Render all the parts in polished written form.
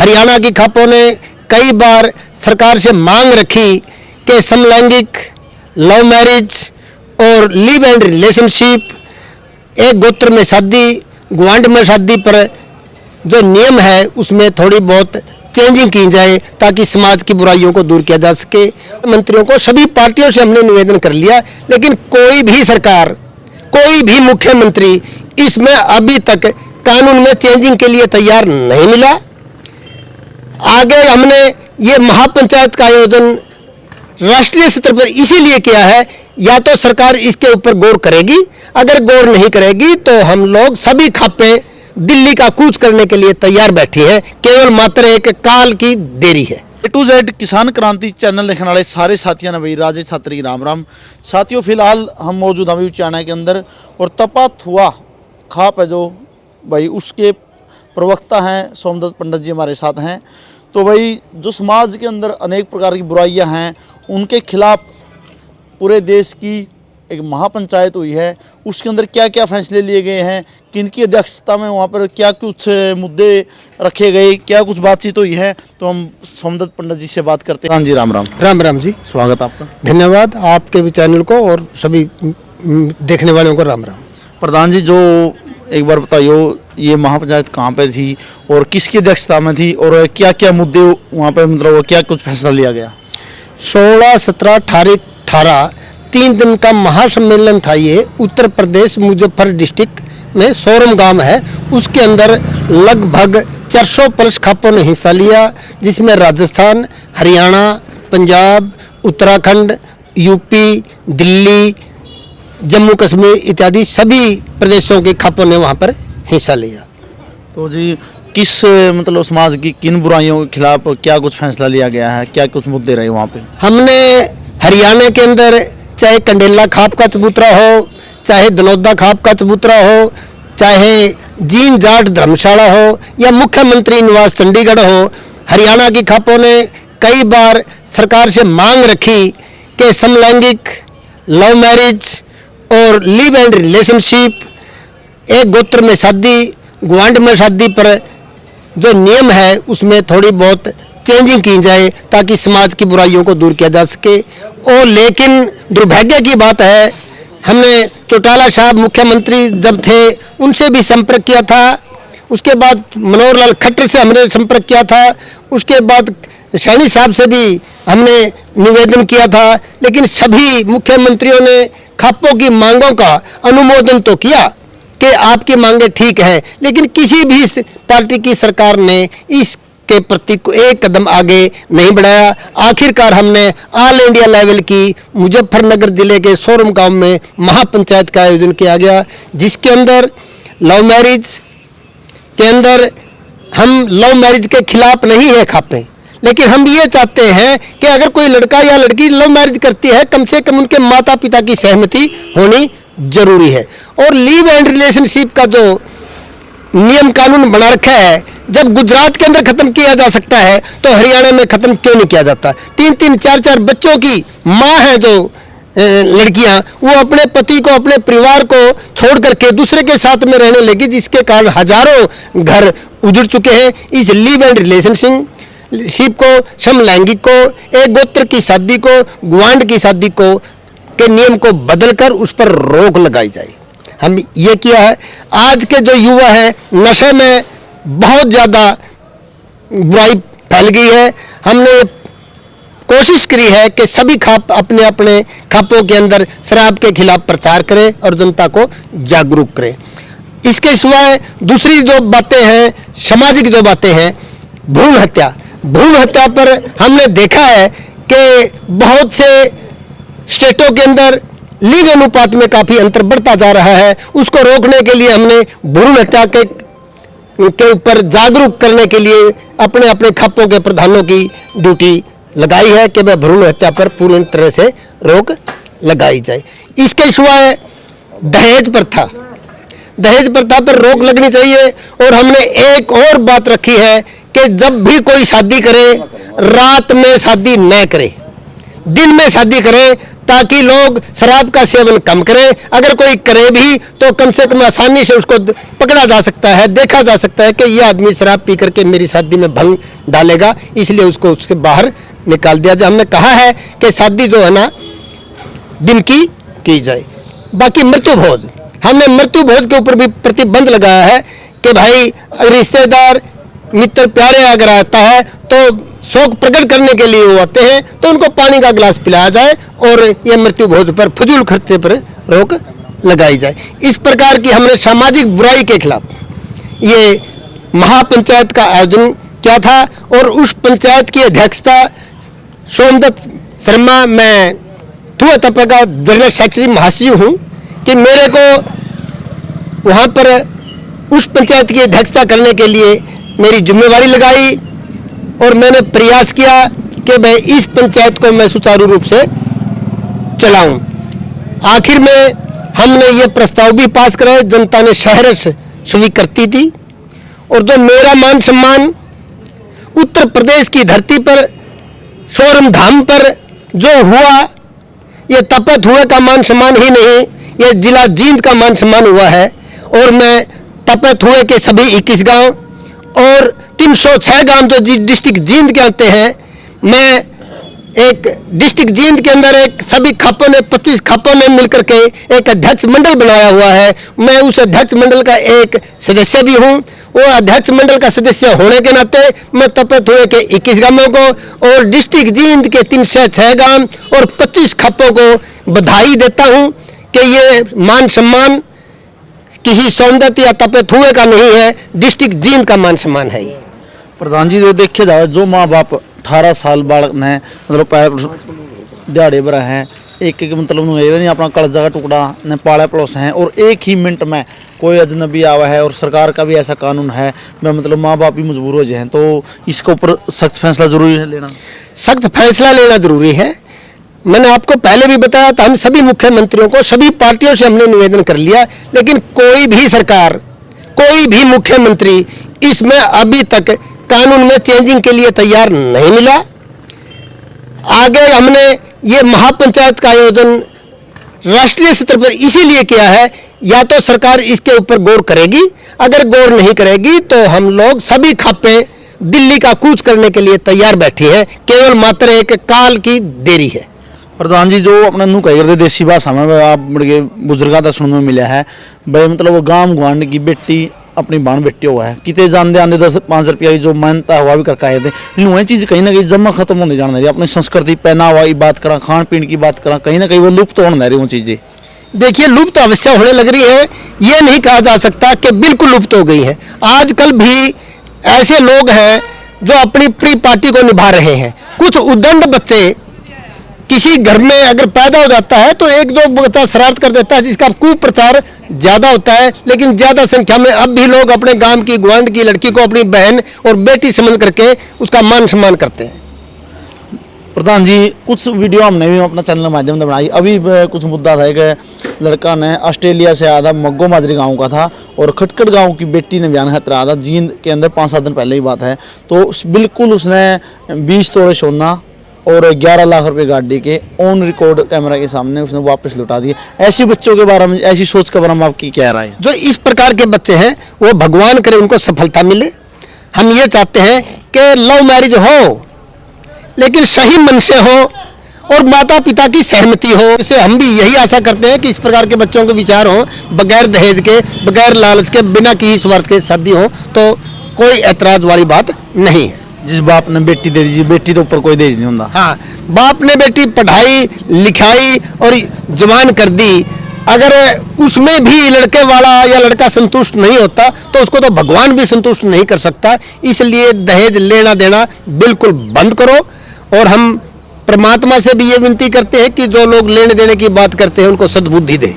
हरियाणा की खापों ने कई बार सरकार से मांग रखी कि समलैंगिक, लव मैरिज और लिव एंड रिलेशनशिप, एक गोत्र में शादी, गुआंढ में शादी पर जो नियम है उसमें थोड़ी बहुत चेंजिंग की जाए ताकि समाज की बुराइयों को दूर किया जा सके। मंत्रियों को, सभी पार्टियों से हमने निवेदन कर लिया, लेकिन कोई भी सरकार, कोई भी मुख्यमंत्री इसमें अभी तक कानून में चेंजिंग के लिए तैयार नहीं मिला। आगे हमने ये महापंचायत का आयोजन राष्ट्रीय स्तर पर इसीलिए किया है, या तो सरकार इसके ऊपर गौर करेगी, अगर गौर नहीं करेगी तो हम लोग सभी खापे दिल्ली का कूच करने के लिए तैयार बैठी है। केवल मात्र एक काल की देरी है। A to Z किसान क्रांति चैनल देखने वाले सारे साथियों ने भाई राजेश छात्री राम राम। साथियों, फिलहाल हम मौजूद हैं उचाना के अंदर और तपाथुआ खाप है जो भाई उसके प्रवक्ता हैं सोमदत्त पंडित जी हमारे साथ हैं। तो भाई जो समाज के अंदर अनेक प्रकार की बुराइयां हैं उनके खिलाफ पूरे देश की एक महापंचायत हुई है, उसके अंदर क्या क्या फैसले लिए गए हैं, किनकी अध्यक्षता में वहाँ पर क्या कुछ मुद्दे रखे गए, क्या कुछ बातचीत हुई है, तो हम सोमदत्त पंडित जी से बात करते हैं। हाँ जी, राम राम। राम राम जी, स्वागत आपका। धन्यवाद आपके भी चैनल को और सभी देखने वालों को राम राम। प्रधान जी, जो एक बार बताइए ये महापंचायत कहाँ पे थी और किसकी अध्यक्षता में थी और क्या क्या मुद्दे वहाँ पर, मतलब क्या कुछ फैसला लिया गया? 16, 17, 18 3 दिन का महासम्मेलन था। ये उत्तर प्रदेश मुजफ्फर डिस्ट्रिक्ट में सोरम गांव है, उसके अंदर लगभग 400 प्लस खापों ने हिस्सा लिया, जिसमें राजस्थान, हरियाणा, पंजाब, उत्तराखंड, यूपी, दिल्ली, जम्मू कश्मीर इत्यादि सभी प्रदेशों के खापों ने वहां पर हिस्सा लिया। तो जी किस मतलब समाज की किन बुराइयों के खिलाफ क्या कुछ फैसला लिया गया है, क्या कुछ मुद्दे रहे वहाँ पे? हमने हरियाणा के अंदर चाहे कंडेला खाप का चबूतरा हो, चाहे दनौदा खाप का चबूतरा हो, चाहे जीन जाट धर्मशाला हो या मुख्यमंत्री निवास चंडीगढ़ हो, हरियाणा की खापों ने कई बार सरकार से मांग रखी कि समलैंगिक, लव मैरिज और लिव एंड रिलेशनशिप, एक गोत्र में शादी, गुआंढ में शादी पर जो नियम है उसमें थोड़ी बहुत चेंजिंग की जाए ताकि समाज की बुराइयों को दूर किया जा सके। और लेकिन दुर्भाग्य की बात है, हमने चौटाला साहब मुख्यमंत्री जब थे उनसे भी संपर्क किया था, उसके बाद मनोहर लाल खट्टर से हमने संपर्क किया था, उसके बाद सैनी साहब से भी हमने निवेदन किया था, लेकिन सभी मुख्यमंत्रियों ने खापों की मांगों का अनुमोदन तो किया कि आपकी मांगे ठीक है, लेकिन किसी भी पार्टी की सरकार ने इस के प्रति को एक कदम आगे नहीं बढ़ाया। आखिरकार हमने ऑल इंडिया लेवल की मुजफ्फरनगर जिले के सोरम गांव में महापंचायत का आयोजन किया गया, जिसके अंदर लव मैरिज के अंदर हम लव मैरिज के खिलाफ नहीं है खापे, लेकिन हम ये चाहते हैं कि अगर कोई लड़का या लड़की लव मैरिज करती है, कम से कम उनके माता पिता की सहमति होनी जरूरी है। और लिव एंड रिलेशनशिप का जो नियम कानून बना रखा है, जब गुजरात के अंदर खत्म किया जा सकता है तो हरियाणा में खत्म क्यों नहीं किया जाता? 3-3, 4-4 बच्चों की माँ है जो लड़कियां, वो अपने पति को, अपने परिवार को छोड़ करके दूसरे के साथ में रहने लगी, जिसके कारण हजारों घर उजड़ चुके हैं। इस लिव एंड रिलेशनशिप को, समलैंगिक को, एक गोत्र की शादी को, गुआंढ की शादी को के नियम को बदलकर उस पर रोक लगाई जाए। हम ये किया है। आज के जो युवा है नशे में बहुत ज़्यादा बुराई फैल गई है। हमने कोशिश करी है कि सभी खाप अपने अपने खापों के अंदर शराब के खिलाफ प्रचार करें और जनता को जागरूक करें। इसके सिवाय दूसरी जो बातें हैं, सामाजिक जो बातें हैं, भ्रूण हत्या पर हमने देखा है कि बहुत से स्टेटों के अंदर लिंग अनुपात में काफ़ी अंतर बढ़ता जा रहा है। उसको रोकने के लिए हमने भ्रूण हत्या के ऊपर जागरूक करने के लिए अपने अपने खापों के प्रधानों की ड्यूटी लगाई है कि वह भ्रूण हत्या पर पूर्ण तरह से रोक लगाई जाए। इसके सिवाय दहेज प्रथा पर रोक लगनी चाहिए। और हमने एक और बात रखी है कि जब भी कोई शादी करे, रात में शादी न करे, दिन में शादी करे, ताकि लोग शराब का सेवन कम करें। अगर कोई करे भी तो कम से कम आसानी से उसको पकड़ा जा सकता है, देखा जा सकता है कि यह आदमी शराब पी करके मेरी शादी में भंग डालेगा, इसलिए उसको उसके बाहर निकाल दिया जाए। हमने कहा है कि शादी जो है ना दिन की जाए। बाकी मृत्यु भोज, हमने मृत्यु भोज के ऊपर भी प्रतिबंध लगाया है कि भाई रिश्तेदार मित्र प्यारे अगर आता है तो शोक प्रकट करने के लिए वो आते हैं तो उनको पानी का गिलास पिलाया जाए और ये मृत्यु भोज पर फजूल खर्चे पर रोक लगाई जाए। इस प्रकार की हमने सामाजिक बुराई के खिलाफ ये महापंचायत का आयोजन किया था और उस पंचायत की अध्यक्षता सोमदत्त शर्मा, मैं थुआ तपे का जनरल सेक्रेटरी महासचिव हूँ, कि मेरे को वहाँ पर उस पंचायत की अध्यक्षता करने के लिए मेरी जिम्मेवारी लगाई और मैंने प्रयास किया कि मैं इस पंचायत को मैं सुचारू रूप से चलाऊं। आखिर में हमने ये प्रस्ताव भी पास कराए, जनता ने सहर्ष स्वीकृति दी और जो मेरा मान सम्मान उत्तर प्रदेश की धरती पर स्वर्ण धाम पर जो हुआ, ये तपत हुए का मान सम्मान ही नहीं, ये जिला जींद का मान सम्मान हुआ है। और मैं तपत हुए के सभी 21 गांव और 306 गांव जो डिस्ट्रिक्ट जींद के आते हैं, मैं एक डिस्ट्रिक्ट जींद के अंदर एक सभी खापों ने 25 खापों ने मिलकर के एक अध्यक्ष मंडल बनाया हुआ है। मैं उस अध्यक्ष मंडल का एक सदस्य भी हूँ। वो अध्यक्ष मंडल का सदस्य होने के नाते मैं तपत हुए के 21 गांवों को और डिस्ट्रिक्ट जींद के 306 गांव और 25 खापों को बधाई देता हूँ कि ये मान सम्मान किसी सौंदर्य या तपत हुए का नहीं है, डिस्ट्रिक्ट जींद का मान सम्मान है। प्रधान जी जो देखे जाए, जो माँ बाप 18 साल बालक ने मतलब दिहाड़े भरा है, एक एक मतलब नहीं अपना कर्जा का टुकड़ा ने पाला पड़ोस हैं और एक ही मिनट में कोई अजनबी आवा है और सरकार का भी ऐसा कानून है, मैं मतलब माँ बाप भी मजबूर हो जाए, तो इसके ऊपर सख्त फैसला जरूरी है लेना। सख्त फैसला लेना जरूरी है। मैंने आपको पहले भी बताया था, हम सभी मुख्यमंत्रियों को सभी पार्टियों से हमने निवेदन कर लिया, लेकिन कोई भी सरकार, कोई भी मुख्यमंत्री इसमें अभी तक कानून में चेंजिंग के लिए तैयार नहीं मिला। आगे हमने ये महापंचायत का आयोजन राष्ट्रीय स्तर पर इसीलिए किया है, या तो सरकार इसके ऊपर गौर करेगी, अगर गौर नहीं करेगी तो हम लोग सभी खापे दिल्ली का कूच करने के लिए तैयार बैठी है। केवल मात्र एक काल की देरी है। प्रधान जी जो अपना नू कही करते देसी भाषा में आप बड़े बुजुर्गों का सुनने में मिला है भाई, मतलब वो गांव गुआंढ की बेटी अपनी बाण बेटी हुआ है, कितने जानते आंदे 10-5 रुपया की जो मानता हुआ भी करके आए थे, वही चीज़ कहीं ना कहीं जमा खत्म होने जाने रही। अपनी संस्कृति पहनावा की बात करा, खान पीन की बात करा, कहीं ना कहीं वो लुप्त होने रही वो चीज़ें। देखिए लुप्त अवश्य होने लग रही है, ये नहीं कहा जा सकता कि बिल्कुल लुप्त हो गई है। आजकल भी ऐसे लोग हैं जो अपनी प्री पार्टी को निभा रहे हैं। कुछ उद्दंड बच्चे किसी घर में अगर पैदा हो जाता है तो एक दो बच्चा शरारत कर देता है, जिसका कुप्रचार ज्यादा होता है, लेकिन ज्यादा संख्या में अब भी लोग अपने गांव की गुआंढ की लड़की को अपनी बहन और बेटी समझ करके उसका मान सम्मान करते हैं। प्रधान जी कुछ वीडियो हमने भी अपना चैनल के माध्यम से बनाई। अभी कुछ मुद्दा था कि लड़का ने ऑस्ट्रेलिया से आया था, मग्गो माजरी गांव का था और खटखट गांव की बेटी ने बयान खतरा था, जींद के अंदर 5-7 दिन पहले ही बात है। तो बिल्कुल उसने 20 तोड़े सोना और 11 लाख रुपए गाड़ी के ऑन रिकॉर्ड कैमरा के सामने उसने वापस लौटा दिए। ऐसी बच्चों के बारे में, ऐसी सोच के बारे में आपकी क्या राय है? जो इस प्रकार के बच्चे हैं वो भगवान करे उनको सफलता मिले। हम ये चाहते हैं कि लव मैरिज हो लेकिन सही मन से हो और माता पिता की सहमति हो। इसे हम भी यही आशा करते हैं कि इस प्रकार के बच्चों के विचार हो, बगैर दहेज के, बगैर लालच के, बिना किसी स्वार्थ के शादी हो तो कोई ऐतराज वाली बात नहीं है। जिस बाप ने बेटी दे दी, बेटी के ऊपर कोई दहेज नहीं होता। हाँ, बाप ने बेटी पढ़ाई लिखाई और जवान कर दी, अगर उसमें भी लड़के वाला या लड़का संतुष्ट नहीं होता तो उसको तो भगवान भी संतुष्ट नहीं कर सकता। इसलिए दहेज लेना देना बिल्कुल बंद करो। और हम परमात्मा से भी ये विनती करते हैं कि जो लोग लेने देने की बात करते हैं उनको सद्बुद्धि दे।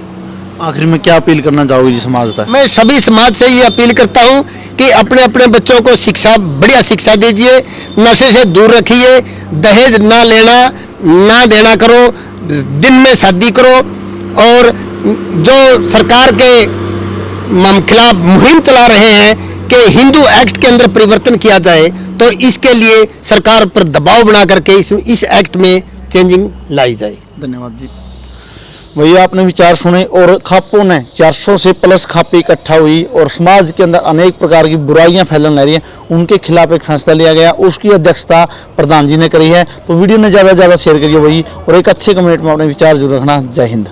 आखिर में क्या अपील करना चाहोगे जी समाज तक? मैं सभी समाज से ये अपील करता हूँ कि अपने अपने बच्चों को शिक्षा, बढ़िया शिक्षा दीजिए, नशे से दूर रखिए, दहेज ना लेना ना देना करो, दिन में शादी करो। और जो सरकार के खिलाफ मुहिम चला रहे हैं कि हिंदू एक्ट के अंदर परिवर्तन किया जाए, तो इसके लिए सरकार पर दबाव बना करके इस एक्ट में चेंजिंग लाई जाए। धन्यवाद जी। वही आपने विचार सुने। और खापों ने 400 से प्लस खापे इकट्ठा हुई और समाज के अंदर अनेक प्रकार की बुराइयां फैलने लग रही हैं, उनके खिलाफ एक फैसला लिया गया, उसकी अध्यक्षता प्रधान जी ने करी है। तो वीडियो ने ज़्यादा से ज़्यादा शेयर करिए वही, और एक अच्छे कमेंट में अपने विचार जरूर रखना। जय हिंद।